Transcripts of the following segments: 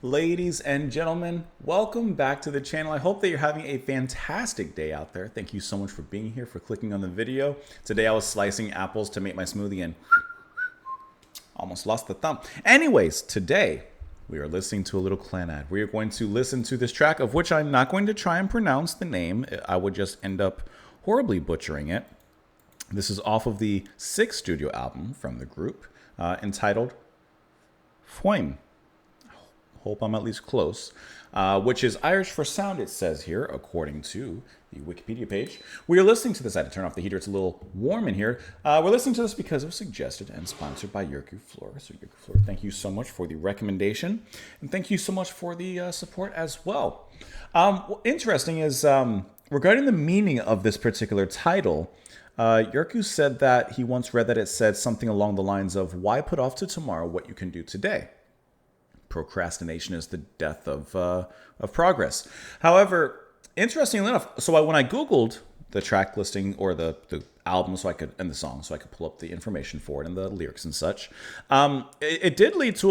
Ladies and gentlemen, welcome back to the channel. I hope that you're having a fantastic day out there. Thank you so much for being here, for clicking on the video. Today I was slicing apples to make my smoothie and almost lost the thumb. Anyways, today we are listening to a little Clannad. We are going to listen to this track, of which I'm not going to try and pronounce the name. I would just end up horribly butchering it. This is off of the 6th studio album from the group, entitled Foim. Hope I'm at least close, which is Irish for sound, it says here, according to the Wikipedia page. We are listening to this. I had to turn off the heater. It's a little warm in here. We're listening to this because it was suggested and sponsored by Yerku Floor. So Yerku Floor, thank you so much for the recommendation, and thank you so much for the support as well. Interesting is regarding the meaning of this particular title, Yerku said that he once read that it said something along the lines of, "Why put off to tomorrow what you can do today? Procrastination is the death of progress." However, interestingly enough, so when I Googled the track listing or the album and the song, so I could pull up the information for it and the lyrics and such, it did lead to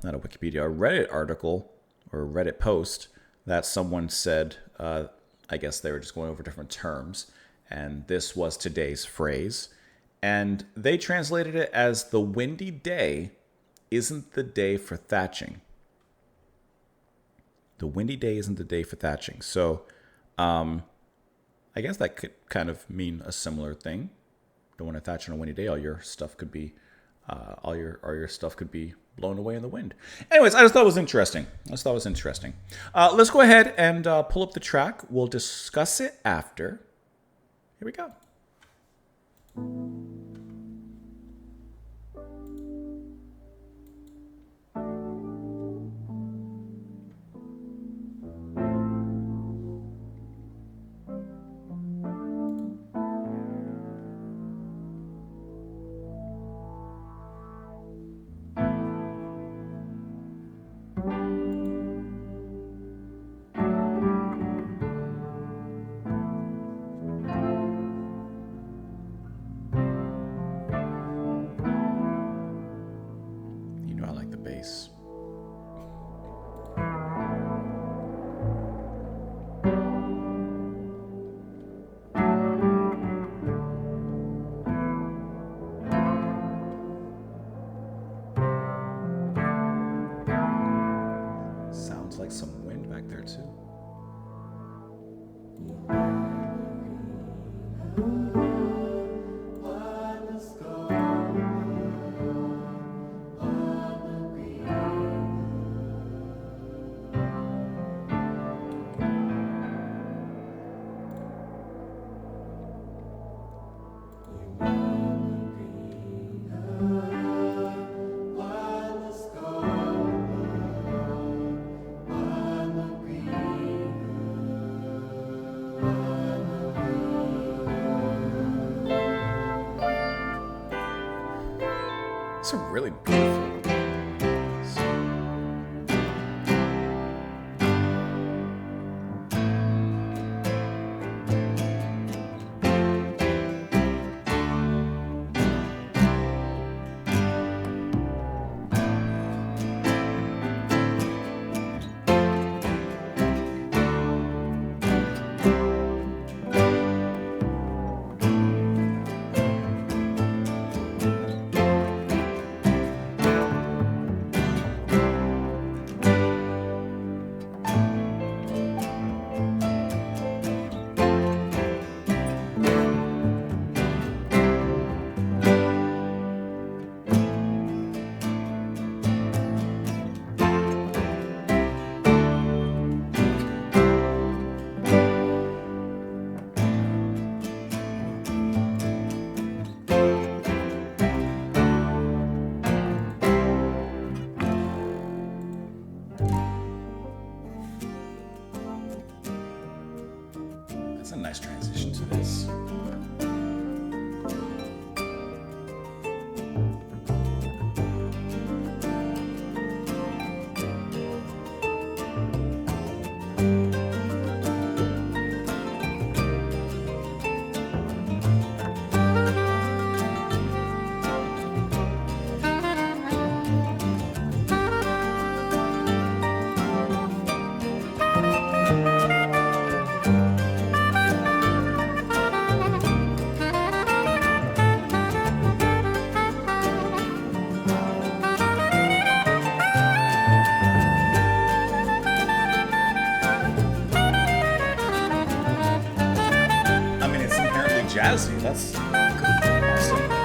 not a Wikipedia, a Reddit article or a Reddit post that someone said, I guess they were just going over different terms, and this was today's phrase, and they translated it as "the windy day isn't the day for thatching." The windy day isn't the day for thatching. So, I guess that could kind of mean a similar thing. Don't want to thatch on a windy day. All your stuff could be, all your stuff could be blown away in the wind. Anyways, I just thought it was interesting. Let's go ahead and pull up the track. We'll discuss it after. Here we go. Bass. Sounds like some wind back there too. It's a really beautiful. That's a nice transition to this. jazzy. That's awesome.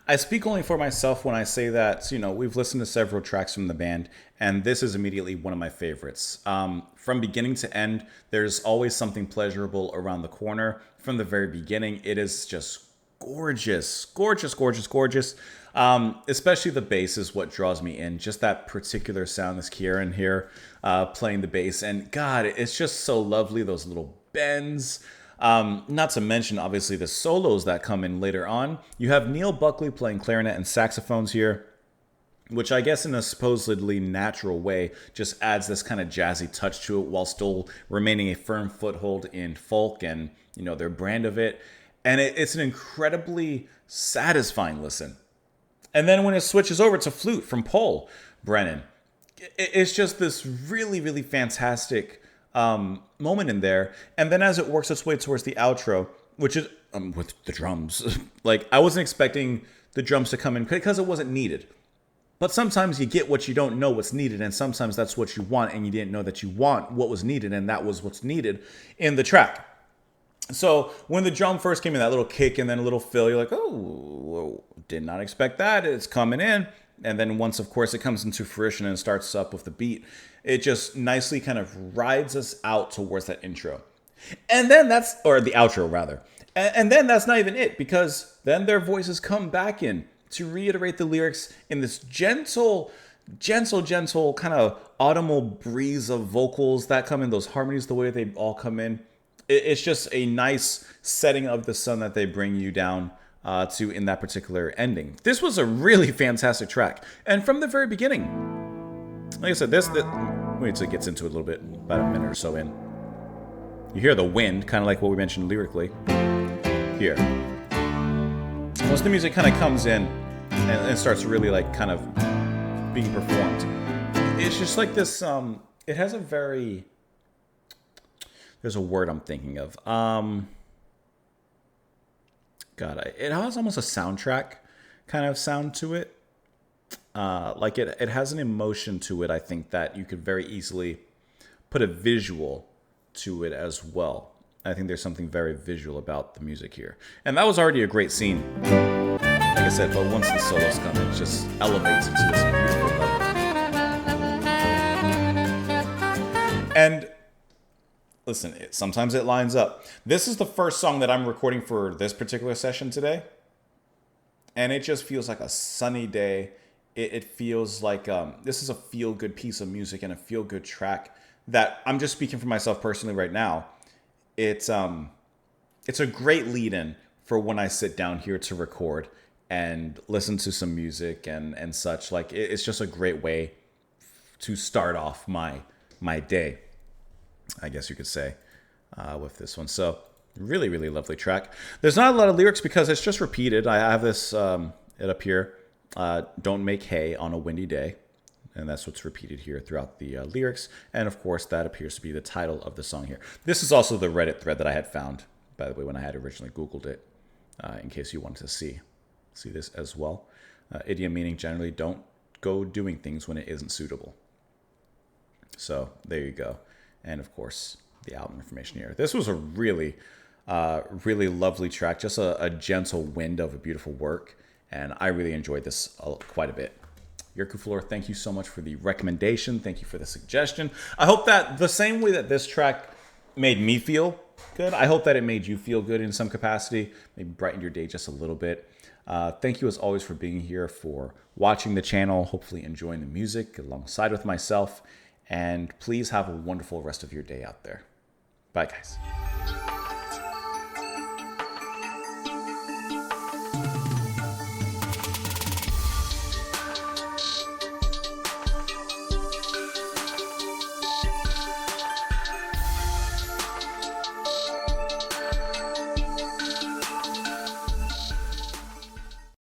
I speak only for myself when I say that, we've listened to several tracks from the band, and this is immediately one of my favorites. From beginning to end, there's always something pleasurable around the corner. From the very beginning, it is just gorgeous, gorgeous, gorgeous, gorgeous. Especially the bass is what draws me in. Just that particular sound, this Kieran here playing the bass. And God, it's just so lovely, those little bends. Not to mention, obviously, the solos that come in later on. You have Neil Buckley playing clarinet and saxophones here, which I guess in a supposedly natural way just adds this kind of jazzy touch to it while still remaining a firm foothold in folk and, their brand of it. And it's an incredibly satisfying listen. And then when it switches over to flute from Paul Brennan, it's just this really, really fantastic moment in there. And then as it works its way towards the outro, which is with the drums, like I wasn't expecting the drums to come in because it wasn't needed. But sometimes you get what you don't know what's needed, and sometimes that's what you want, and you didn't know that you want what was needed, and that was what's needed in the track. So when the drum first came in, that little kick and then a little fill, you're like, oh, did not expect that. It's coming in. And then once, of course, it comes into fruition and starts up with the beat, it just nicely kind of rides us out towards that intro. And then or the outro rather. And then that's not even it, because then their voices come back in to reiterate the lyrics in this gentle kind of autumnal breeze of vocals that come in, those harmonies, the way they all come in. It's just a nice setting of the sun that they bring you down to in that particular ending. This was a really fantastic track. And from the very beginning, like I said, wait till it gets into it a little bit, about a minute or so in. You hear the wind, kind of like what we mentioned lyrically. Here. Once the music kind of comes in and starts really like kind of being performed, it's just like this, it has a very... There's a word I'm thinking of. It has almost a soundtrack kind of sound to it. like it has an emotion to it, I think, that you could very easily put a visual to it as well. I think there's something very visual about the music here. And that was already a great scene, like I said, but once the solos come, it just elevates it to this beautiful level. And listen, sometimes it lines up. This is the first song that I'm recording for this particular session today. And it just feels like a sunny day. It feels like this is a feel-good piece of music and a feel-good track that I'm just speaking for myself personally right now. It's a great lead-in for when I sit down here to record and listen to some music and such. Like, it's just a great way to start off my day, I guess you could say, with this one. So really, really lovely track. There's not a lot of lyrics because it's just repeated. I have this it up here. Don't make hay on a windy day. And that's what's repeated here throughout the lyrics. And of course, that appears to be the title of the song here. This is also the Reddit thread that I had found, by the way, when I had originally Googled it, in case you wanted to see this as well. Idiom meaning generally don't go doing things when it isn't suitable. So there you go. And of course, the album information here. This was a really, really lovely track. Just a gentle wind of a beautiful work. And I really enjoyed this quite a bit. Yerkuflor, thank you so much for the recommendation. Thank you for the suggestion. I hope that the same way that this track made me feel good, I hope that it made you feel good in some capacity, maybe brightened your day just a little bit. Thank you as always for being here, for watching the channel, hopefully enjoying the music alongside with myself. And please have a wonderful rest of your day out there. Bye, guys.